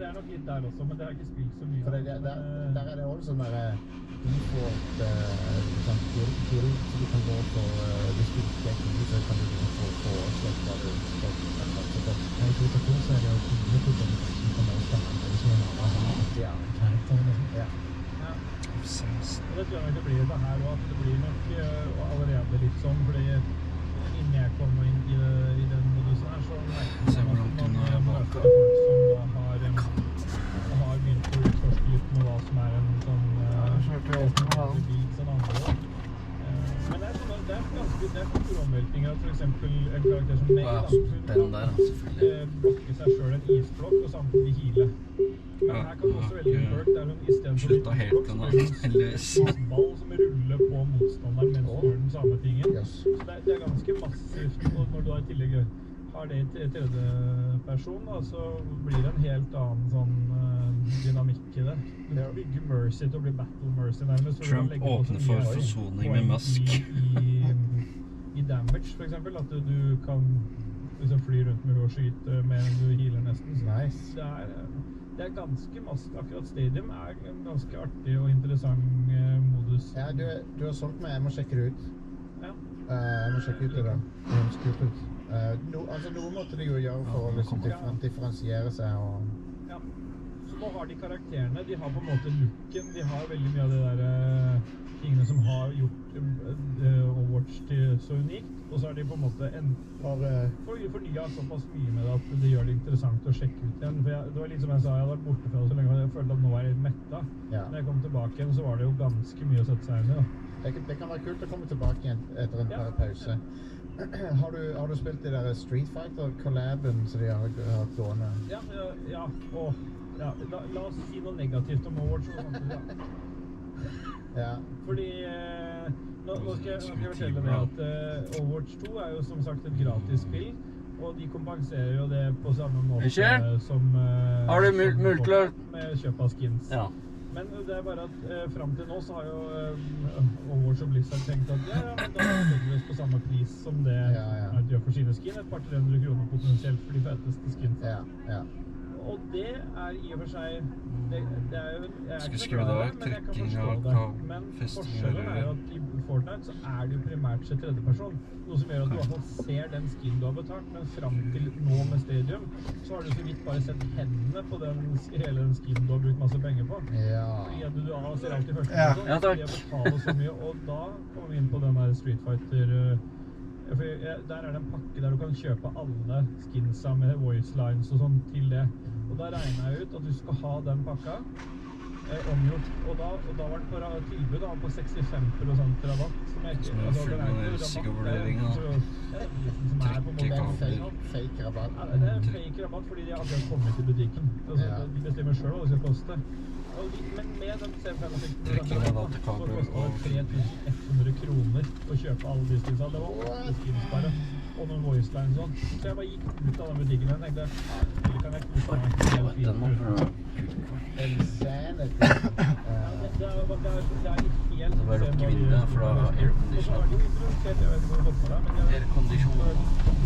det nok litt der også, men det har jeg ikke spilt så mye. For der det også sånn der default sånn kill, så du kan gå for hvis du ikke er kill, så kan du liksom få slett hva du skal. I Dota 2 så det jo kule som kommer ut av det, som ja, karakterene. Ja. Og det tror jeg nok det blir det her også, at det blir nok allerede litt sånn, fordi innen jeg kommer inn i den modusen her, så merker man at man møter folk som da har begynt å utforske litt med hva som en sånn bil som andre. Men det er ganske kulturomveltninger at for eksempel en karakter som meg blokker seg selv en isblokk og samtidig heale. Men her kan du også velge en perk der hun i stedet for litt isblokk så blir det en småball som ruller på motstanderen mens du gjør den samme tingen. Så det er ganske massivt, og når du da i tillegg har det i tredje person, da, så blir det en helt annen sånn dynamikk i det. Du bygger Mercy til å bli Battle Mercy nærmest. Trump åpner for forsoning med Musk. I damage, for eksempel, at du kan liksom fly rundt med å skyte mer enn du healer nesten. Nice. Det er ganske masse. Akkurat Stadium er en ganske artig og interessant modus. Ja, du har solgt meg. Jeg må sjekke det ut. Ja. Jeg må sjekke ut det da. Det høres kult ut. Noe måtte de jo gjøre for å liksom differensiere seg og... Ja. Så nå har de karakterene, de har på en måte looken, de har veldig mye av det der tingene som har gjort Overwatch til så unikt, og så har de på en måte fornyet såpass mye med det at det gjør det interessant å sjekke ut igjen. For det var litt som jeg sa, jeg hadde vært borte fra det så lenge, og jeg følte at nå er jeg litt metta. Ja. Når jeg kom tilbake igjen, så var det jo ganske mye å sette seg inn i da. Det kan være kult å komme tilbake igjen etter en pause. Har du spilt de der Street Fighter-collaben som de har gående? Ja, la oss si noe negativt om Overwatch og sånt, ja. Ja. Fordi nå skal jeg fortelle deg at Overwatch 2 er jo som sagt et gratis spill, og de kompenserer jo det på samme måte som har du multiler med kjøp av skins. Ja. Men det er bare at frem til nå så har jo Overwatch og Blizzard tenkt at ja, men da legger vi oss på samme pris som det gjør for sine skin, et par 300 kroner potensielt for de feteste skins. Ja. Og det er i og for seg det er jo jeg er ikke glad i det, men jeg kan forstå det. Men forskjellen er jo at i Fortnite så er det jo primært sett tredjeperson, noe som gjør at du i hvert fall ser den skin du har betalt, men frem til nå med Stadium så har du så vidt bare sett hendene på hele den skin du har brukt masse penger på. Ja. Fordi du ser alltid første person, ja, takk. de har betalt så mye, og da kommer vi inn på den der Street Fighter. Der er det en pakke der du kan kjøpe alle skinsa med voice lines og sånn til det. Og da regner jeg ut at du skal ha den pakka omgjort. Og da var den på tilbud på 65% rabatt. Som jeg ikke... Altså, den er ikke risikovurdering, da. Som er på en måte fake rabatt. Ja, det er fake rabatt fordi de har akkurat kommet i butikken. Altså, de bestemmer selv hva det skal koste. Men med den C65 så kostet det 3100 kroner å kjøpe alle de skinsa. Det var 8 skins bare, og noen voice lines sånn. Så jeg bare gikk ut av den butikken og tenkte, det kan jeg ikke helt fint. Insanity. Det er ikke helt... Det var lukke vinduet, for da var aircondition. Og så har de jo introdusert, jeg vet ikke hva det fått med deg, men aircondition.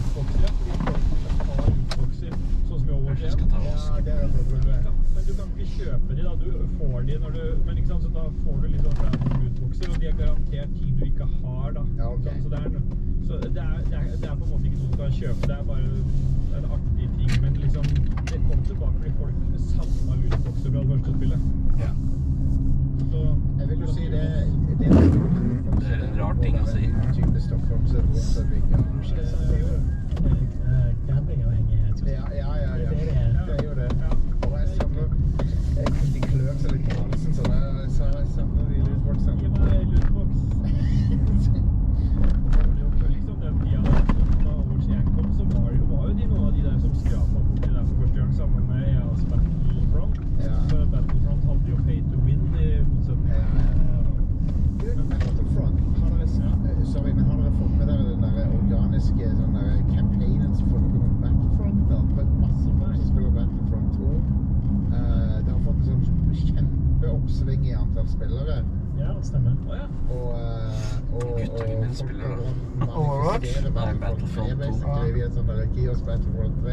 Utbokser, fordi folk har utbokser, sånn som i Overwatch 1. Ja, det er det. Men du kan ikke kjøpe de da, du får de når du, men ikke sant, så da får du litt sånn random utbokser, og de er garantert ting du ikke har da. Ja, ok. Så det er på en måte ikke noe du kan kjøpe, det er bare en artig ting, men liksom, det kom tilbake fordi folk savnet lootboxer fra det første spillet. Ja. Så, jeg vil jo si det er en rar ting å si. Type Stockholm, så det er jo campingavhengig. Ja. Det er jo det. Og jeg savner de klør seg litt i halsen, så jeg savner de lootboxene. Gi meg lootbox. Liksom den tida da Overwatch 1 kom, så var jo de noen av de der som skrapet bort det der for første gang sammen med EA's Battlefront. For Battlefront hadde jo pay to win i motsetning. Battlefront, har dere fått med dere den der organiske sånn der campaignen som foregår med Battlefront da? Det er masse folk som spiller Battlefront 2. Det har fått en sånn kjempeoppsving i antall spillere. Ja, det stemmer. Og Guttungen spiller da. Overwatch? Nei, Battlefront 2. Basically, vi er sånn der Gears Battlefront 3.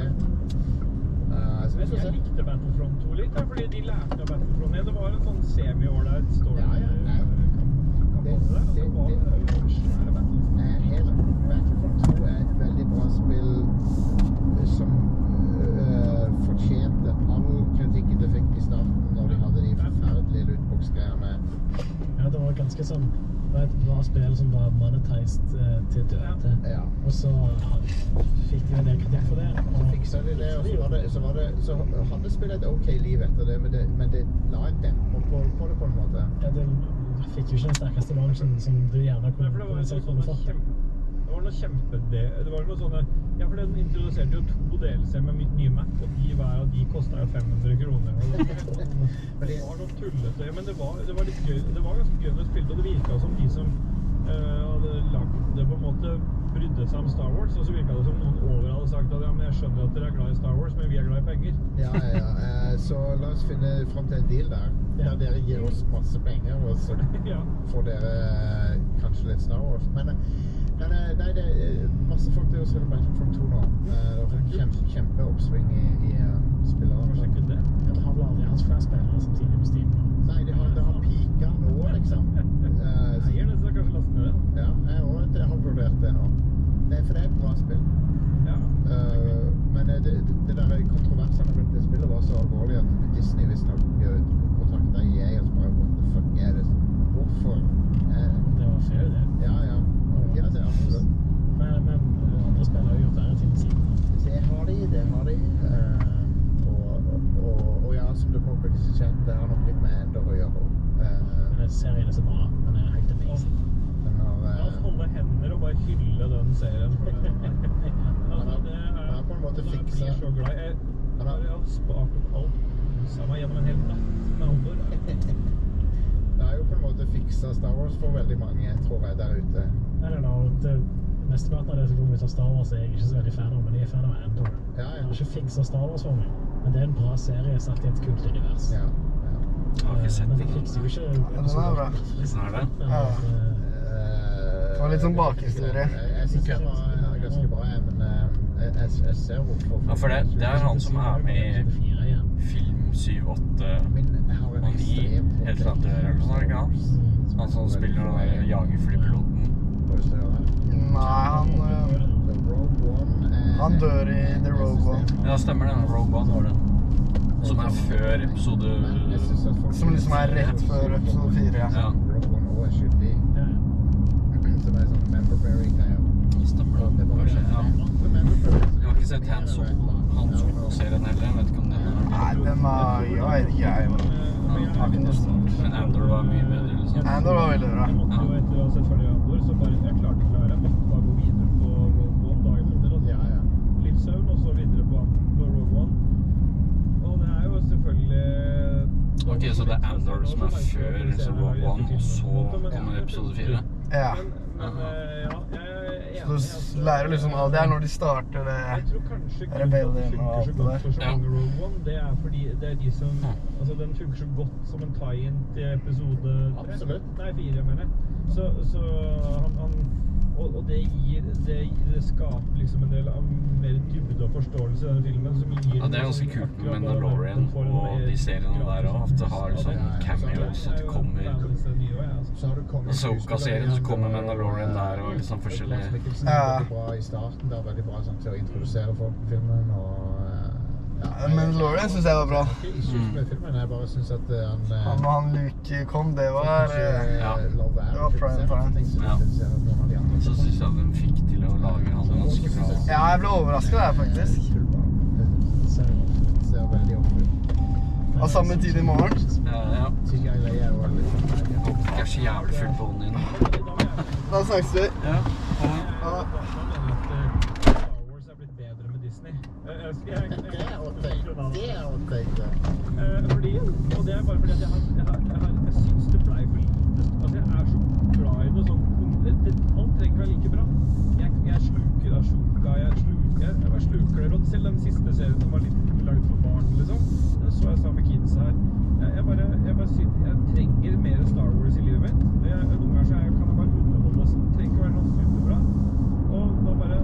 Jeg likte Battlefront 2 litt. Det er fordi de lærte av Battlefront. Det var en sånn semi-ålreit story. Ja, ja, ja. Det var jo svære Battlefront. Battlefront 2 er et veldig bra spill som fortjente all kritikken det fikk i starten når de hadde de forferdelige lootbox-greiene. Ja, det var ganske sånn, det var et bra spill som var monetized til døde. Ja. Og så fikk de en del kritikk for det. Så fikset de det, og så hadde spillet et ok liv etter det, men det la en demper på det på en måte. Ja, det fikk jo ikke den sterkeste launchen som du gjerne kunne fått. Det var noe det var noe sånne, ja, for den introduserte jo 2 DLC med nye map, og hver av de kostet jo 500 kroner. Det var noe tullete, men det var litt gøy, det var ganske gøy å spille, og det virket som de som hadde lagt det på en måte brydde seg om Star Wars, og så virket det som noen over hadde sagt at ja, men jeg skjønner at dere er glad i Star Wars, men vi er glad i penger. Ja. Så la oss finne frem til en deal der dere gir oss masse penger, og så får dere kanskje litt Star Wars. Men nei, det er masse folk til å spille Battlefront 2 nå. Det var en kjempeoppsving i spillere. Kanskje ikke det? Ja, det har vel aldri hatt flere spillere samtidig på Steam. Nei, det har pika nå, liksom. Eier det, så kanskje laste ned det. Ja, jeg har vurdert det nå. For det er et bra spill. Ja. Men det der kontroversene rundt det spillet var så alvorlig at Disney visst nok kontaktet EA og så bare, what the fuck er det? Hvorfor? Det var fair, det. Ja, det er absolutt. Men andre spillere har gjort verre ting siden. Det har de. Og ja, som du påpeker, det har nok litt med Endor å gjøre. Men serien er så bra. Den er helt amazing. La oss holde hender og bare hylle den serien. Han har på en måte fikset. Jeg blir så glad. Jeg har spart alt sammen gjennom en hel natt med Andor. Det har jo på en måte fikset Star Wars for veldig mange, tror jeg, der ute. Det mesteparten av det som kommer ut av Star Wars er jeg ikke så veldig fan av, men jeg er fan av Andor. Ja. Jeg har ikke fikset Star Wars for meg, men det er en bra serie satt i et kult univers. Ja. Jeg har ikke sett men det. det fikser jo ikke... Den er bra. Ja. Det var litt sånn bakhistorie. Jeg synes det var ganske bra, men jeg ser hvorfor... Ja, for det er han som er med i film 7, 8 og 9, helt fra dør eller noe sånt, ikke han? Han som spiller den jagerflypiloten. Nei, han dør i The Rogue One. Ja, stemmer det. Rogue One var det. Som er før episode... Som liksom er rett før episode 4, ja. Ja. Rogue One også er skyldig. Som er sånn member-berry-greier. Stemmer det. Kanskje, ja. Jeg har ikke sett Han Solo-serien heller. Jeg vet ikke om den er... Nei, den er... Jeg vet ikke, jeg har ikke noe stort. Men Andor var mye bedre, liksom. Andor var veldig bra. Jeg måtte jo etter å ha sett ferdig Andor, så bare jeg klarte ikke å gå videre på Rogue One dagen etter. Ja. Litt søvn, og så videre på Rogue One. Og det er jo selvfølgelig... Ok, så det er Andor som er før Rogue One, og så kommer episode 4? Ja. Men ja, jeg Så du lærer liksom av det er når de starter det. Jeg tror kanskje Rebellion og alt det der. for så mange Rogue One, det er fordi det er de som... Altså, den funker så godt som en tie-in til episode 3. Absolutt. Nei, 4, mener jeg. Så han... Og det skaper liksom en del av mer dybde og forståelse i denne filmen, som gir... Ja, det er ganske kult med Mandalorian og de seriene der også, at det har sånn cameos, at det kommer... Ahsoka-serien, så kommer Mandalorian der og liksom forskjellige... Veldig bra i starten, det er veldig bra sånn, til å introdusere folk på filmen, og... Mandalorian synes jeg var bra. Ikke kjipt med filmen, jeg bare synes at Han Luke kom, det var... det var prime time. Ja. Så synes jeg den fikk til å lage han ganske bra. Ja, jeg ble overrasket der, faktisk. Ser veldig opp ut. Av samme tid i morgen. Ja. CGI er jo litt... Det er så jævlig fullt på hånden din. Da snakkes vi. Ja. Det er å tenke. Og det er bare fordi at jeg synes det ble for lite. Altså, jeg er så glad i det sånn. Alt trenger ikke være like bra. Jeg sluker Ahsoka, jeg bare sluker det rått. Selv den siste serien som var litt laget for barn, liksom. Den så jeg sammen med kids her. Jeg bare synes, jeg trenger mer Star Wars i livet mitt. Noen ganger så kan jeg bare underholde, så det trenger ikke være noe superbra. Og da bare,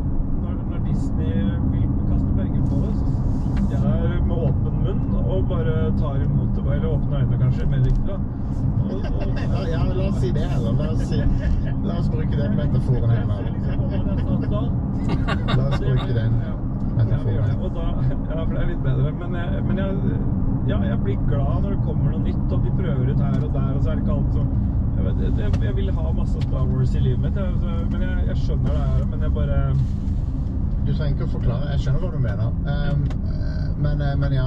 når Disney vil kaste penger på det, så sitter jeg der med åpen munn og bare tar åpne øynene, kanskje, mer riktig da. Ja, la oss si det, eller la oss bruke den metaforen her. La oss bruke den metaforen. Og da, ja, for det er litt bedre, men jeg blir glad når det kommer noe nytt, og de prøver ut her og der, og så er det ikke alt sånn. Jeg vil ha masse Star Wars i livet mitt, men jeg skjønner det her, men jeg bare... Du trenger ikke å forklare, jeg skjønner hva du mener. Men ja,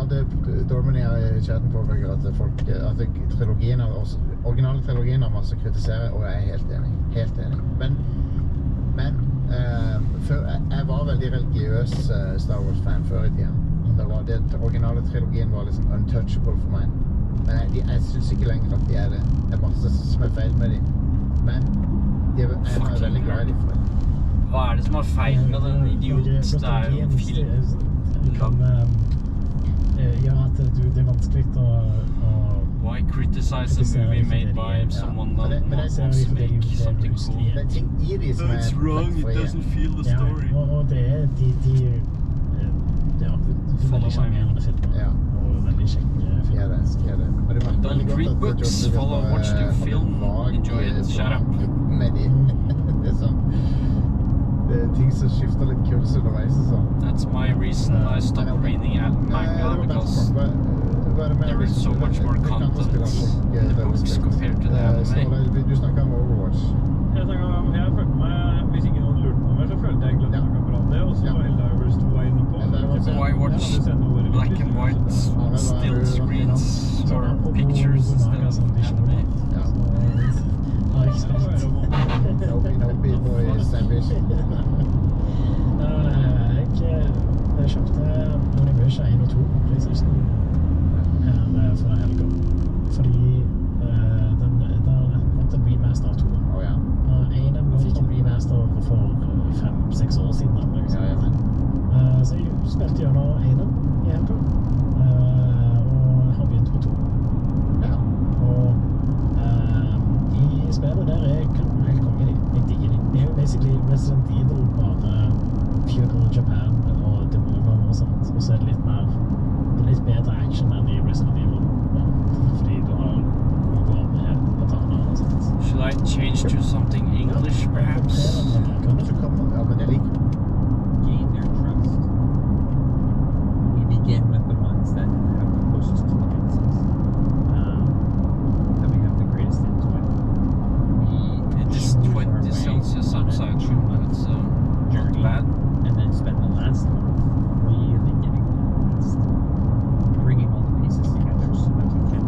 Dorman er i chatten påpeker at trilogien, originale trilogien har masse å kritisere, og jeg er helt enig. Men jeg var veldig religiøs Star Wars-fan før i tiden. Den originale trilogien var liksom untouchable for meg. Men jeg synes ikke lenger at de er det. Det er masse som er feil med dem. Men jeg er veldig glad i dem. Hva er det som er feil med den idiot? Det er jo en film. Ja, at det er vanskelig å... Why criticize a movie made by someone that wants to make something cool? Det er ting i dem som er... It's wrong, it doesn't feel the story. Ja, og det er veldig sjarmerende filmer. Ja. Og veldig kjekke filmer. Ja, det. Don't read books, follow, watch the film, enjoy it, shut up. Med de. Det er sånn. Det er ting som skifter litt kurs underveis og sånn. That's my reason I stopped reading manga, because there is so much more content in the books compared to the anime. Du snakker om Overwatch. Jeg følte meg, hvis ikke noen lurte på meg, så følte jeg egentlig at jeg snakket bra om det, og så var Helldivers 2 var inne på. Why watch black and white still screens or pictures instead of anime? Ja. Nope, boy, sandwich. Jeg kjøpte Universe 1 og 2 på PlayStation her fra helga, fordi det har kommet en remaster av 2. Ja. En fikk en remaster for 5-6 år siden. Så jeg spilte gjennom 1 i helga, og har begynt på 2. Ja. Og i spillet der helt konge de. Jeg digger de. Det er jo basically Resident Evil, bare feudal Japan og demoner og sånt. Og så er det litt bedre action enn i Resident Evil. Fordi du har gode med katana og sånt. Should I change to something English, perhaps? Ja, men det liker. Gain their trust. We begin with the ones that have the closest to the answers. That we have the greatest intuit. It is 20 Celsius outside, and it's not bad. And then spend the last month really getting lost, bringing all the pieces together so that we can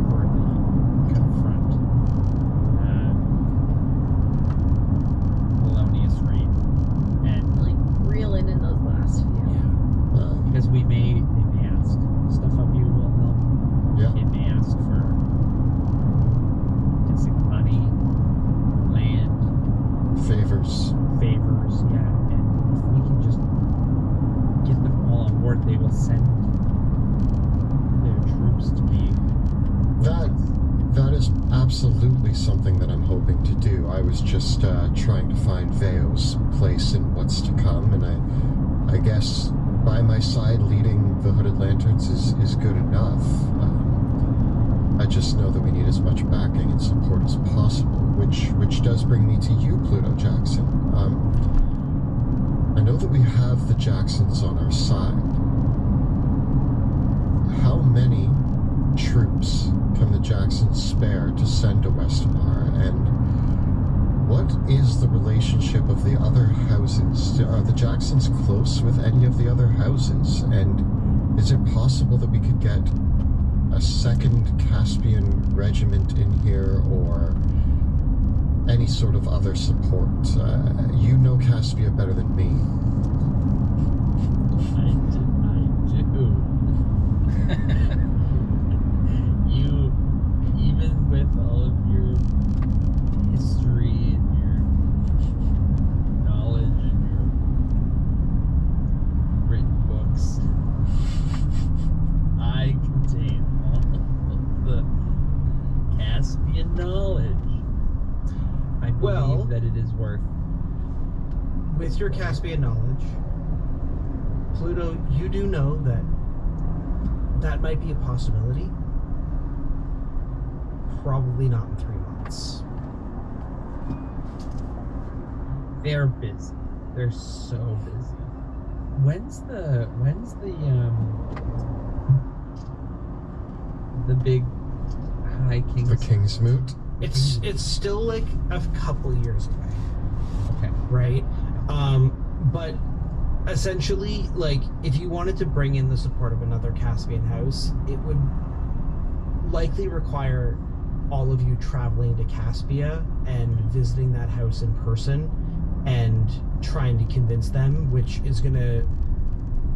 properly confront Polonius Reed and Like reeling in those last few. because they may ask stuff of you, Wilhelm. Yeah. It may ask for money, land, Favors. yeah. And if we can just get them all on board, they will send their troops to be. That is absolutely something that I'm hoping to do. I was just trying to find Veo's place in what's to come, and I guess by my side leading the Hooded Lanterns is good enough. I just know that we need as much backing and support as possible, which does bring me to you, Pluto Jackson. I know that we have the Jacksons on our side. How many troops can the Jacksons spare to send to Westmar, and what is the relationship of the other houses? Are the Jacksons close with any of the other houses, and is it possible that we could get a second Caspian regiment in here, or any sort of other support? You know Caspia better than me. I do. You, even with all of your history and your knowledge and your written books, I contain all of the Caspian knowledge. I believe that it is worth. With your Caspian knowledge, Pluto, you do know that might be a possibility, probably not in 3 months. They're busy. They're so busy. When's the big High Kings? The King's Moot? It's still like a couple years away. Okay. Right? But essentially, like, if you wanted to bring in the support of another Caspian house, it would likely require all of you traveling to Caspia and visiting that house in person and trying to convince them, which is going to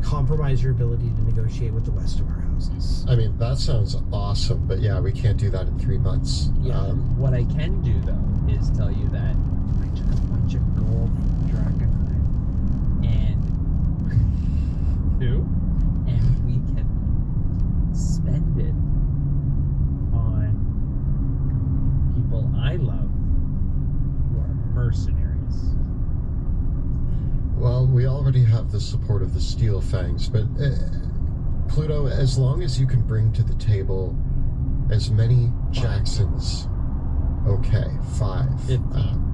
compromise your ability to negotiate with the Westamar houses. I mean, that sounds awesome, but yeah, we can't do that in 3 months. Yeah. What I can do, though, is tell you that I took a bunch of gold from Dragonheim and we can spend it on people I love who are mercenaries. Well, we already have the support of the Steel Fangs, but Pluto, as long as you can bring to the table as many Jacksons, okay, 5. 15.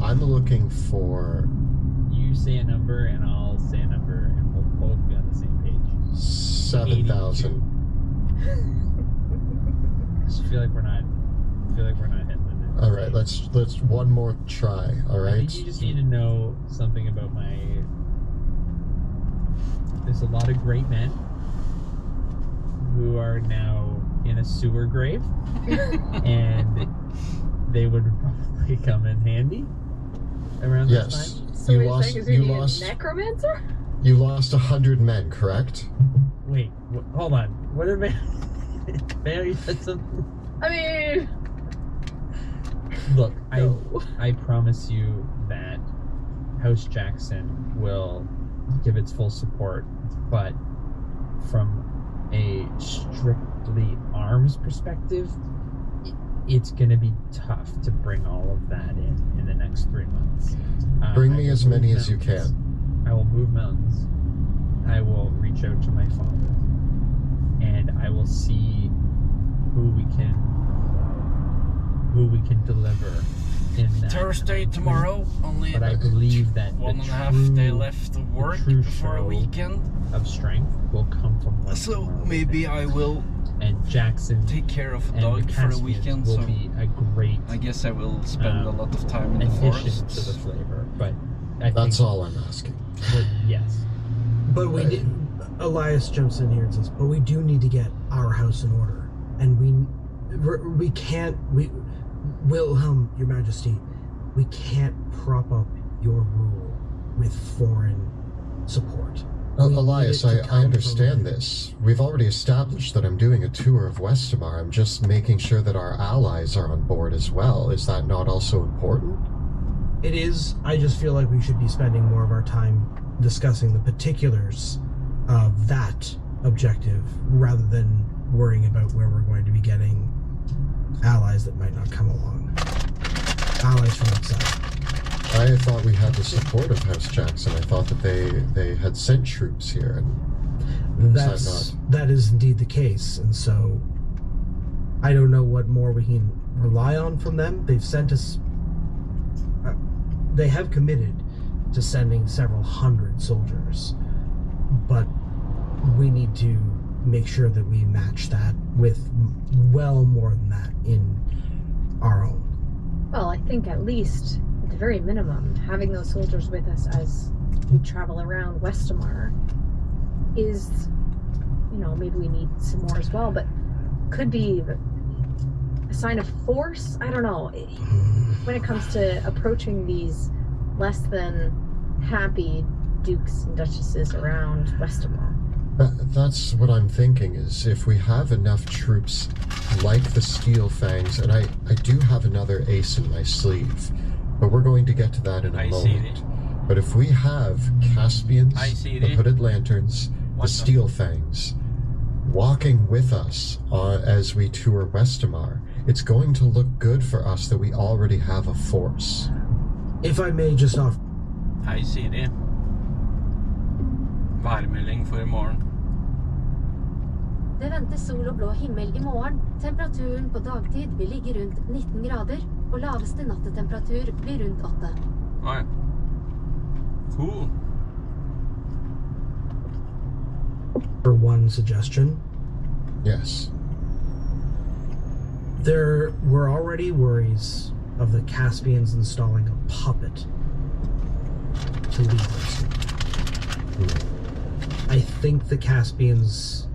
I'm looking for... You say a number and I'll say a number and we'll both be on the same page. 7,000. I just feel like we're not hitting it. All right, let's one more try. All right. I think you just need to know something about my. There's a lot of great men who are now in a sewer grave, and they would probably come in handy around this time. So what you're saying is you need a necromancer? You lost 100 men, correct? Wait, hold on. What did Mayo, you said something? I mean... Look, no. I promise you that House Jackson will give its full support, but from a strictly arms perspective, it's going to be tough to bring all of that in the next 3 months. Bring me as many as you can. I will move mountains. I will reach out to my father, and I will see who we can deliver in that. Thursday tomorrow, only. But I believe that 1.5 day left of work before a weekend of strength will come from West So Tomorrow maybe I will and Jackson take care of a and dog the for a Caspians weekend. will So be a great. I guess I will spend a lot of time in the addition forest. to the flavor, but That's all I'm asking. Yes. But we did. Elias jumps in here and says, "But we do need to get our house in order, and we can't. Wilhelm, Your Majesty, we can't prop up your rule with foreign support." Elias, I understand this. We've already established that I'm doing a tour of Westamar. I'm just making sure that our allies are on board as well. Is that not also important? It is. I just feel like we should be spending more of our time discussing the particulars of that objective rather than worrying about where we're going to be getting allies that might not come along. Allies from outside. I thought we had the support of House Jackson. I thought that they had sent troops here. And that is indeed the case, and so I don't know what more we can rely on from them. They've sent us. They have committed to sending several hundred soldiers, but we need to make sure that we match that with well more than that in our own. Well, I think at least, at the very minimum, having those soldiers with us as we travel around Westamar is, maybe we need some more as well, but could be a sign of force. I don't know. When it comes to approaching these less than happy dukes and duchesses around Westamar. That's what I'm thinking, is if we have enough troops like the Steel Fangs, and I do have another ace in my sleeve, but we're going to get to that in a moment. But if we have Caspians, the Hooded Lanterns, the Steel Fangs, walking with us as we tour Westamar, it's going to look good for us that we already have a force. If I may just off... Hei, Siri. Værmelding for i morgen. Det venter sol og blå himmel I morgen. Temperaturen på dagtid vil ligge rundt 19 grader, og laveste nattetemperatur blir rundt 8. Right. Cool. For one suggestion. Yes. There were already worries of the Caspians installing a puppet to lead us. I think the Caspians...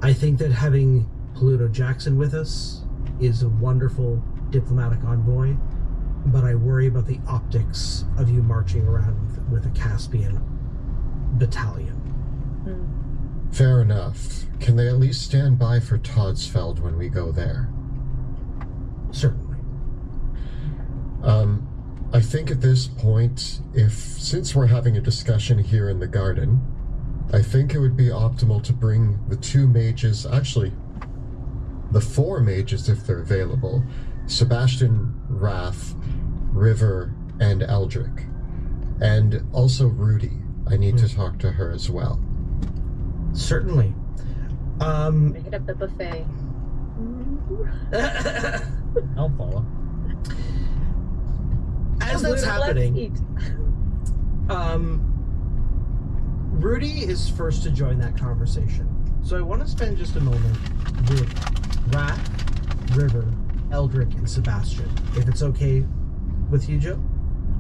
I think that having Pluto Jackson with us is a wonderful diplomatic envoy, but I worry about the optics of you marching around with a Caspian battalion. Fair enough. Can they at least stand by for Todsfeld when we go there? Certainly. I think at this point, since we're having a discussion here in the garden, I think it would be optimal to bring the 2 mages, actually, the 4 mages if they're available, Sebastian, Wrath, River, and Eldrick. And also Rudy. I need to talk to her as well. Certainly. Hit up the buffet. I'll follow. As that's happening, Rudy is first to join that conversation. So I want to spend just a moment with Wrath, River, Eldrick, and Sebastian. If it's okay with you, Joe?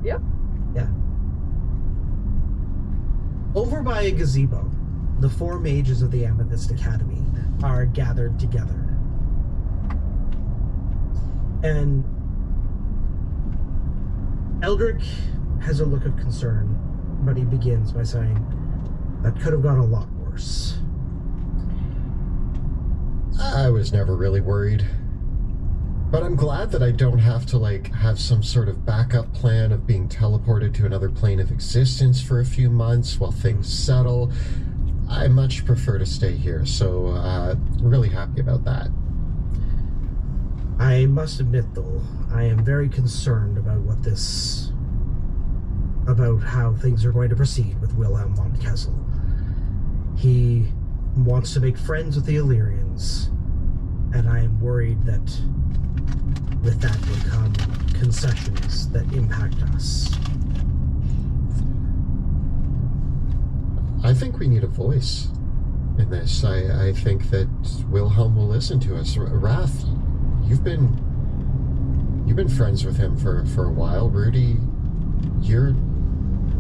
Yep. Yeah. Over by a gazebo, the 4 mages of the Amethyst Academy are gathered together. And Eldrick has a look of concern, but he begins by saying, that could have gone a lot worse. I was never really worried. But I'm glad that I don't have to, have some sort of backup plan of being teleported to another plane of existence for a few months while things settle. I much prefer to stay here, so really happy about that. I must admit, though, I am very concerned about about how things are going to proceed with Wilhelm von Kessel. He wants to make friends with the Illyrians, and I am worried that with that will come concessions that impact us. I think we need a voice in this. I think that Wilhelm will listen to us. Wrath, you've been friends with him for a while. Rudy, your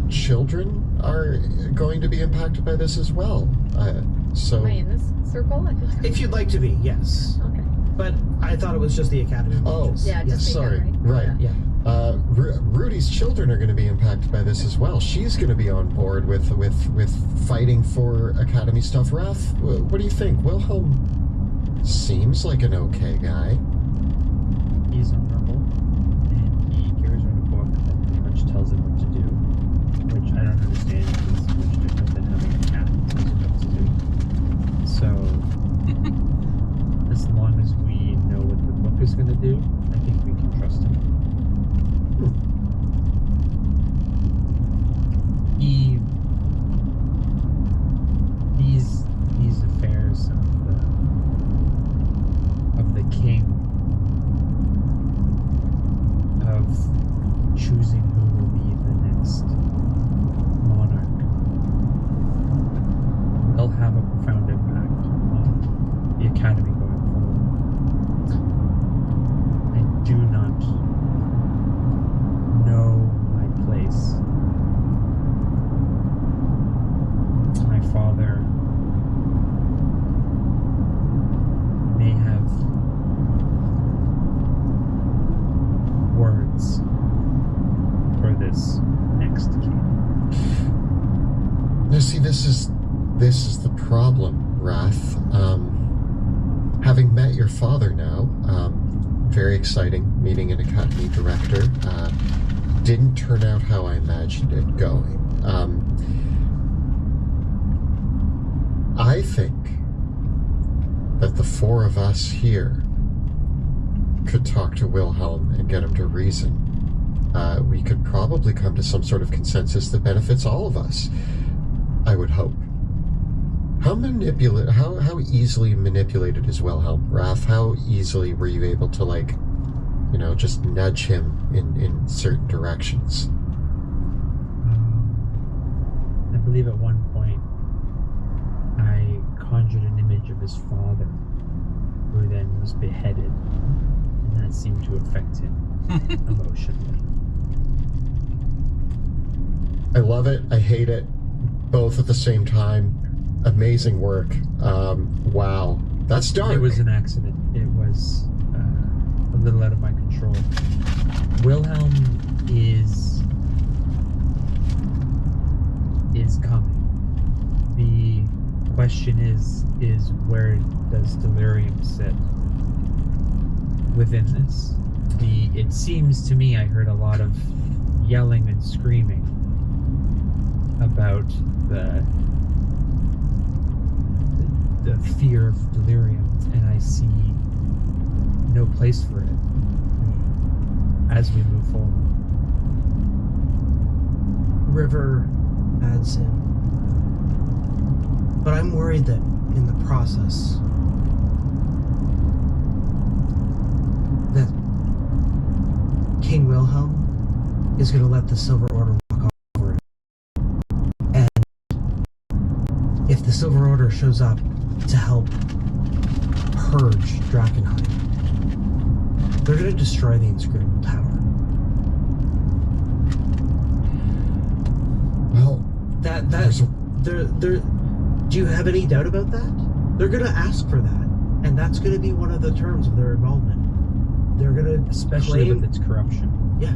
children are going to be impacted by this as well. So Am I in this circle? I feel if you'd like to be, yes. Okay. But I thought it was just the Academy. Oh, Yeah, just yes, make sorry. that Right. Yeah. Rudy's children are going to be impacted by this as well. She's going to be on board with fighting for Academy stuff. Wrath, what do you think? Wilhelm seems like an okay guy. He's honorable, and he carries around a book that pretty much tells him what to do, which I don't understand is much different than having a cat that tells you what to do. So, as long as we know what the book is going to do, I think we can trust him. These affairs of the king, of choosing who will be the next monarch, will have a profound impact on the Academy going forward. I do not know my place. My father may have words for this next king. Now, see, this is the problem, Wrath. Having met your father now, very exciting meeting an Academy director. Didn't turn out how I imagined it going. I think that the 4 of us here could talk to Wilhelm and get him to reason. We could probably come to some sort of consensus that benefits all of us. I would hope. How easily manipulated is Wilhelm? Raph, how easily were you able to, like, you know, just nudge him in certain directions? I believe at one point I conjured an image of his father, who then was beheaded, and that seemed to affect him emotionally. I love it. I hate it. Both at the same time. Amazing work. Wow. That's dark. It was an accident. It was a little out of my control. Wilhelm is coming. The question is where does Delirium sit within this? It seems to me I heard a lot of yelling and screaming about the fear of Delirium, and I see no place for it as we move forward. River adds in, but I'm worried that in the process that King Wilhelm is going to let the Silver Order walk over it. And if the Silver Order shows up to help purge Drakenheim, they're going to destroy the Inscrutable Tower. Well, do you have any doubt about that? They're going to ask for that, and that's going to be one of the terms of their involvement. They're going to, especially with its corruption. Yeah.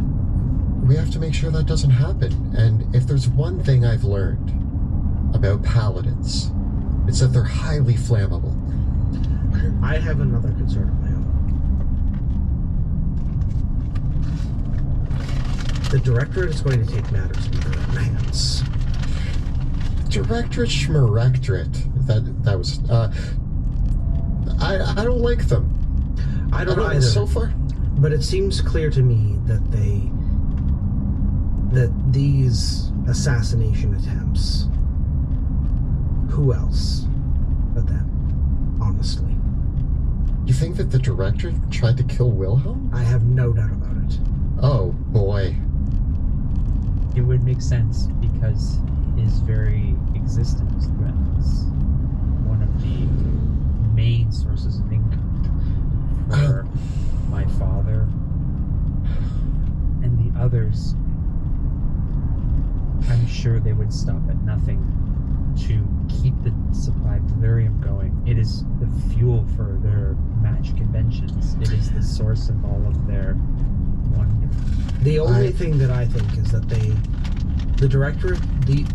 We have to make sure that doesn't happen. And if there's one thing I've learned about paladins, it's that they're highly flammable. I have another concern of my own. The Directorate is going to take matters into their own hands. Directorate Schmerectorate. That was I don't like them. I don't either. So far. But it seems clear to me that these assassination attempts, who else but them, honestly. You think that the Directorate tried to kill Wilhelm? I have no doubt about it. Oh boy. It would make sense because his very existence threatens one of the main sources of income for my father and the others. I'm sure they would stop at nothing to keep the supply of Delirium going. It is the fuel for their match conventions. It is the source of all of their wonder. The only thing that I think is that the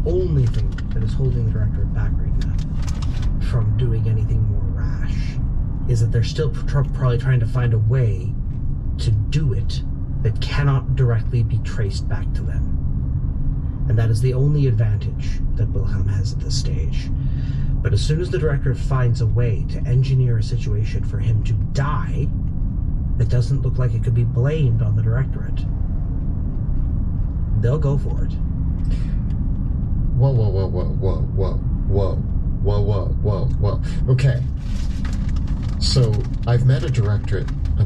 only thing that is holding the Directorate back right now from doing anything more rash is that they're still probably trying to find a way to do it that cannot directly be traced back to them. And that is the only advantage that Wilhelm has at this stage. But as soon as the Directorate finds a way to engineer a situation for him to die that doesn't look like it could be blamed on the Directorate, they'll go for it. Whoa. Okay. So, I've met a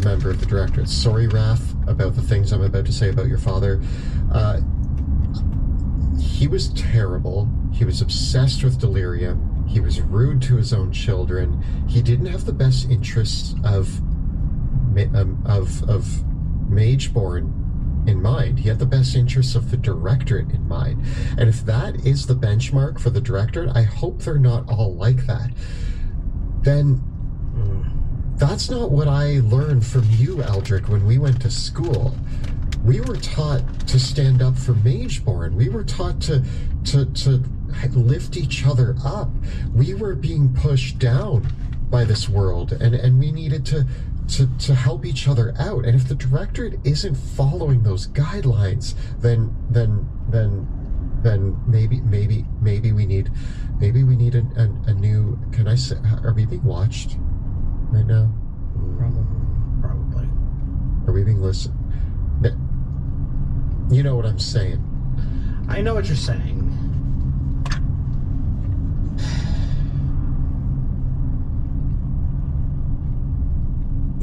member of the Directorate. Sorry, Raph, about the things I'm about to say about your father. He was terrible. He was obsessed with Delirium. He was rude to his own children. He didn't have the best interests of Mageborn in mind. He had the best interests of the Directorate in mind. And if that is the benchmark for the Directorate, I hope they're not all like that. Then that's not what I learned from you, Eldrick, when we went to school. We were taught to stand up for Mageborn. We were taught to lift each other up. We were being pushed down by this world, and we needed to help each other out. And if the Directorate isn't following those guidelines, then maybe we need a new. Can I say? Are we being watched right now? Probably. Are we being listened? You know what I'm saying. I know what you're saying.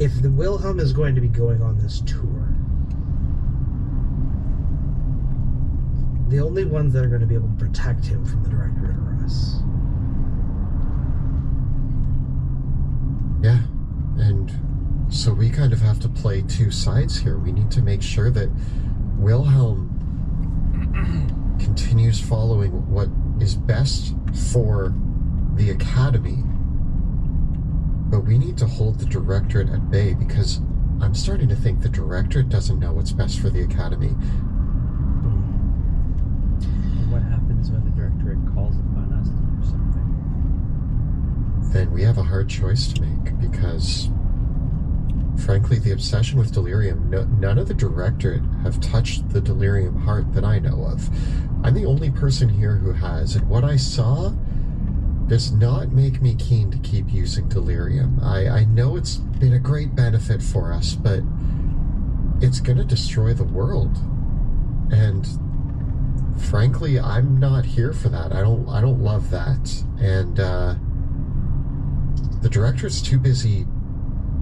if the Wilhelm is going to be going on this tour, the only ones that are going to be able to protect him from the Directorate are us. Yeah, and so we kind of have to play two sides here. We need to make sure that Wilhelm continues following what is best for the Academy, but we need to hold the Directorate at bay, because I'm starting to think the Directorate doesn't know what's best for the Academy. What happens when the Directorate calls upon us to do something? Then we have a hard choice to make, because frankly, the obsession with Delirium, none of the Directorate have touched the Delirium heart that I know of. I'm the only person here who has, and what I saw does not make me keen to keep using Delirium. I know it's been a great benefit for us, but it's gonna destroy the world. And frankly, I'm not here for that. I don't love that. And the Directorate's too busy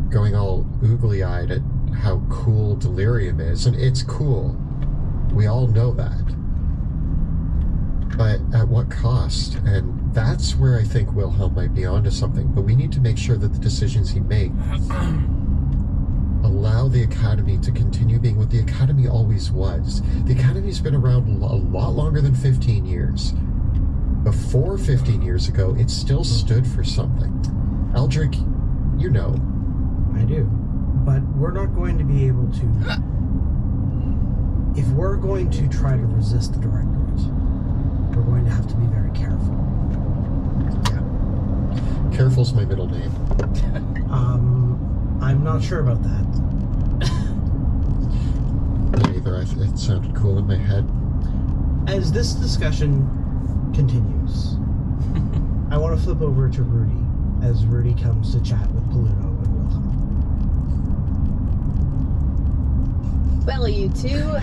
going all oogly-eyed at how cool Delirium is, and it's cool. We all know that. But at what cost? And that's where I think Wilhelm might be onto something. But we need to make sure that the decisions he makes allow the Academy to continue being what the Academy always was. The Academy's been around a lot longer than 15 years. Before 15 years ago, it still stood for something. Eldrick, you know. I do. But we're not going to be able to... If we're going to try to resist the Directorate, we're going to have to be very careful. Yeah. Careful's my middle name. I'm not sure about that. Neither. It sounded cool in my head. As this discussion continues, I want to flip over to Rudy as Rudy comes to chat with Paluto and Wilhelm. Well, you two,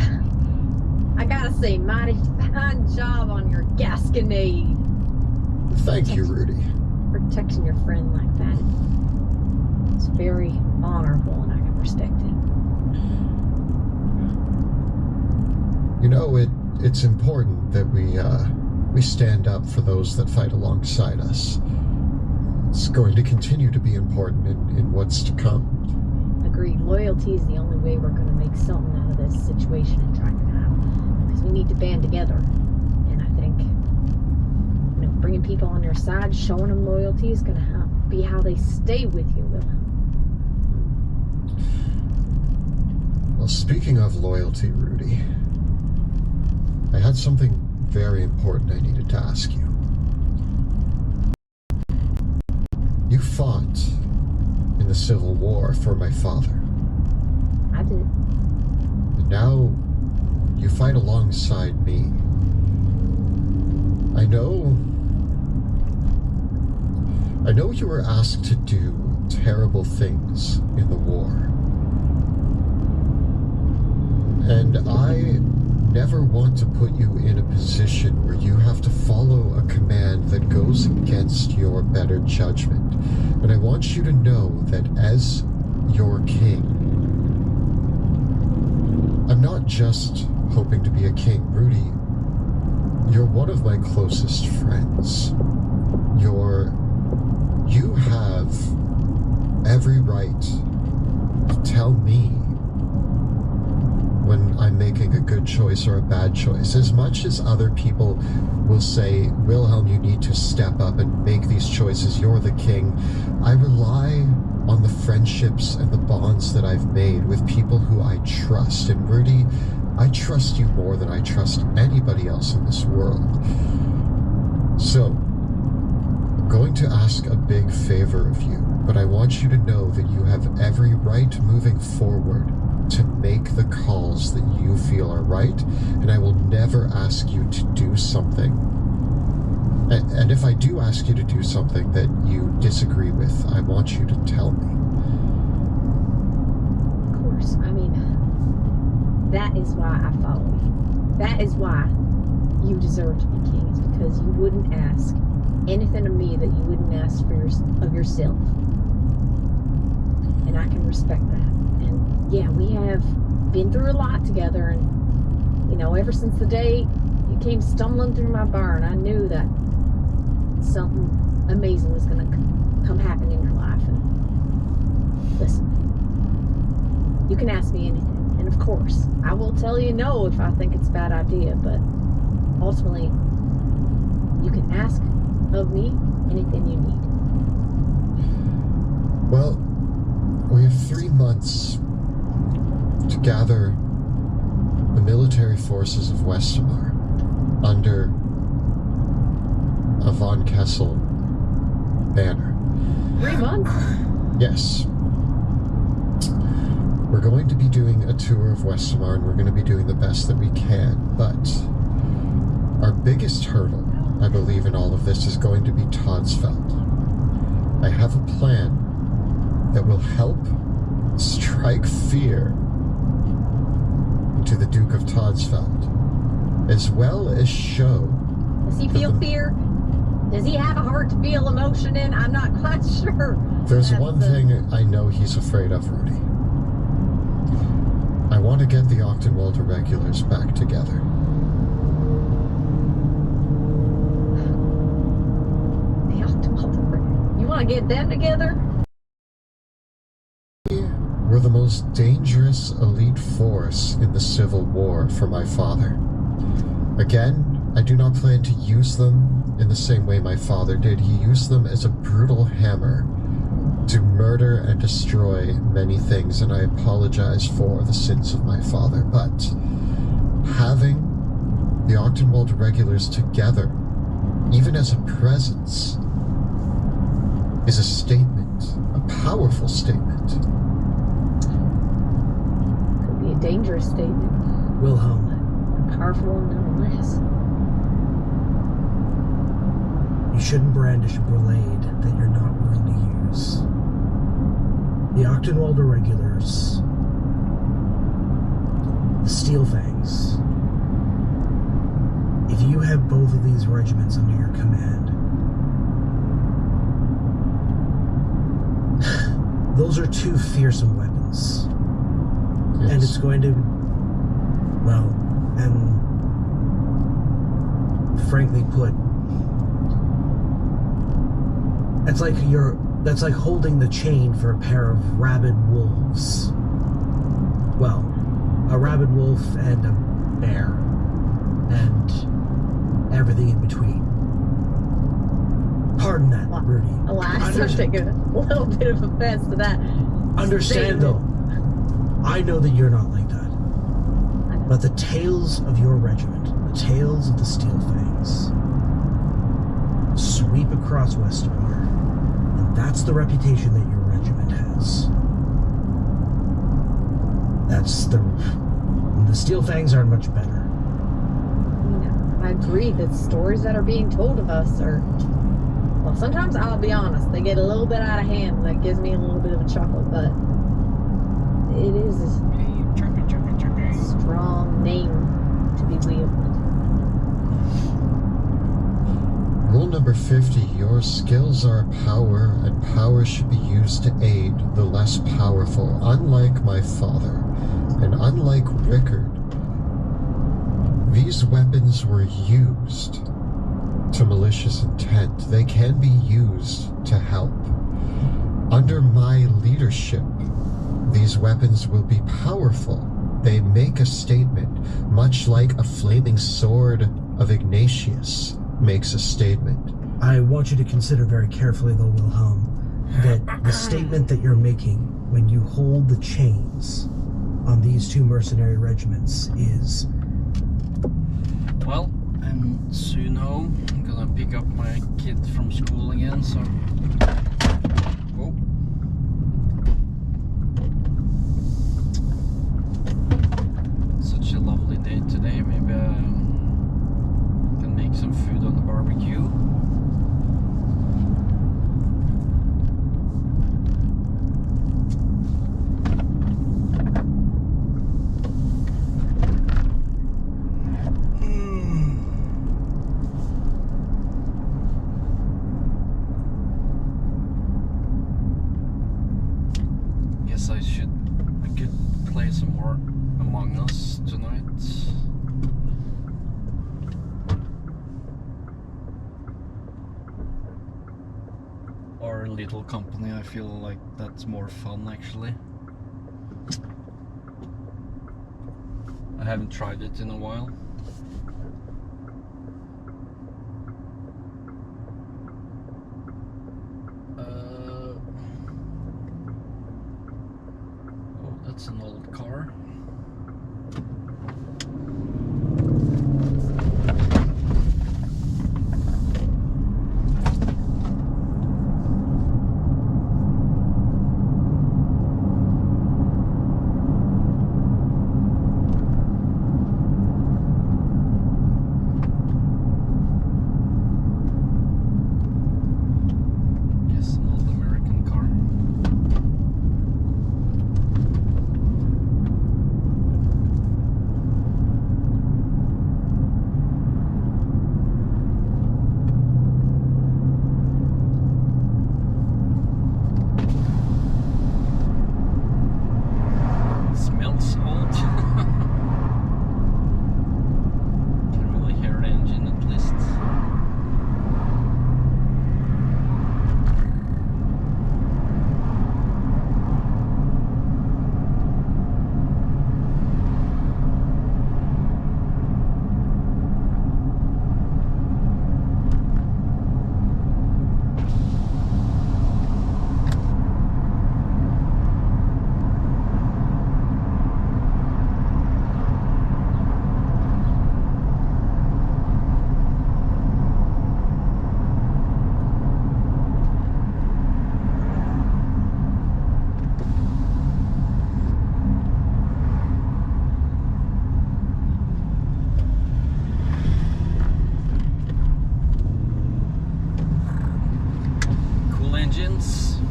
I gotta say, mighty fine job on your Gasconade. Thank you, Rudy. Protecting your friend like that. It's very honorable, and I can respect it. You know, it's important that we stand up for those that fight alongside us. It's going to continue to be important in what's to come. Agreed. Loyalty is the only way we're going to make something out of this situation and try it out. Because we need to band together. And I think, bringing people on your side, showing them loyalty is going to be how they stay with you, Wilhelm. Well, speaking of loyalty, Rudy, I had something very important I needed to ask you. You fought in the Civil War for my father. I did. And now you fight alongside me. I know you were asked to do terrible things in the war. And I never want to put you in a position where you have to follow a command that goes against your better judgment. And I want you to know that as your king, I'm not just hoping to be a king. Rudy, you're one of my closest friends. You have every right to tell me when I'm making a good choice or a bad choice. As much as other people will say, Wilhelm, you need to step up and make these choices, you're the king, I rely on the friendships and the bonds that I've made with people who I trust. And Rudy, I trust you more than I trust anybody else in this world. So, I'm going to ask a big favor of you, but I want you to know that you have every right moving forward to make the calls that you feel are right, and I will never ask you to do something. And if I do ask you to do something that you disagree with, I want you to tell me. Of course. I mean, that is why I follow you. That is why you deserve to be king. It's because you wouldn't ask anything of me that you wouldn't ask of yourself. And and I can respect that. And yeah, we have been through a lot together, and you know, ever since the day you came stumbling through my barn, I knew that something amazing was going to come happen in your life. And listen, you can ask me anything, and of course I will tell you no if I think it's a bad idea, but ultimately you can ask of me anything you need. Well, we have 3 months to gather the military forces of Westermar under a von Kessel banner. 3 months? Yes. We're going to be doing a tour of Westermar, and we're going to be doing the best that we can, but our biggest hurdle, I believe, in all of this is going to be Todsfeld. I have a plan that will help strike fear into the Duke of Todsfeld, as well as show... Does he feel fear? Does he have a heart to feel emotion in? I'm not quite sure. There's one thing I know he's afraid of, Rudy. I want to get the Ochtenwald Irregulars back together. The Ochtenwald? You want to get them together? Were the most dangerous elite force in the Civil War for my father. Again, I do not plan to use them in the same way my father did. He used them as a brutal hammer to murder and destroy many things, and I apologize for the sins of my father, but having the Ochtenwald Irregulars together, even as a presence, is a statement, a powerful statement. Could be a dangerous statement. Wilhelm. A powerful one nonetheless. You shouldn't brandish a blade that you're not willing to use. The Ochtenwald Irregulars, the Steel Fangs. If you have both of these regiments under your command, those are 2 fearsome weapons. Yes. And it's going to, well, and frankly put, that's like holding the chain for a pair of rabid wolves. Well, a rabid wolf and a bear. And everything in between. Pardon that, Rudy. Alas, I'm taking a little bit of offense to that. Understand, though, I know that you're not like that. But the tales of your regiment, the tales of the Steel Fangs, sweep across Westermar. And that's the reputation that your regiment has. The Steel Fangs aren't much better. I agree that stories that are being told of us are, well, sometimes I'll be honest, they get a little bit out of hand. That gives me a little bit of a chuckle, but it is a strong name to be wielded. Rule number 50, your skills are power, and power should be used to aid the less powerful. Unlike my father, and unlike Rickard, these weapons were used to malicious intent. They can be used to help. Under my leadership, these weapons will be powerful. They make a statement, much like a flaming sword of Ignatius makes a statement. I want you to consider very carefully, though, Wilhelm, that the statement that you're making when you hold the chains on these 2 mercenary regiments is... Well, I'm soon home. I'm gonna pick up my kid from school again, so... Oh. Such a lovely day today. Maybe I can make some food on the barbecue. guess I could play some more Among Us tonight. Or Little Company. I feel like that's more fun actually. I haven't tried it in a while. Oh, that's an old car.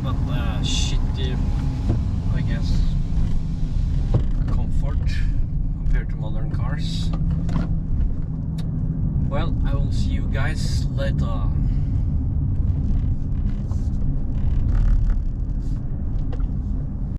But shitty, I guess, comfort compared to modern cars. Well, I will see you guys later.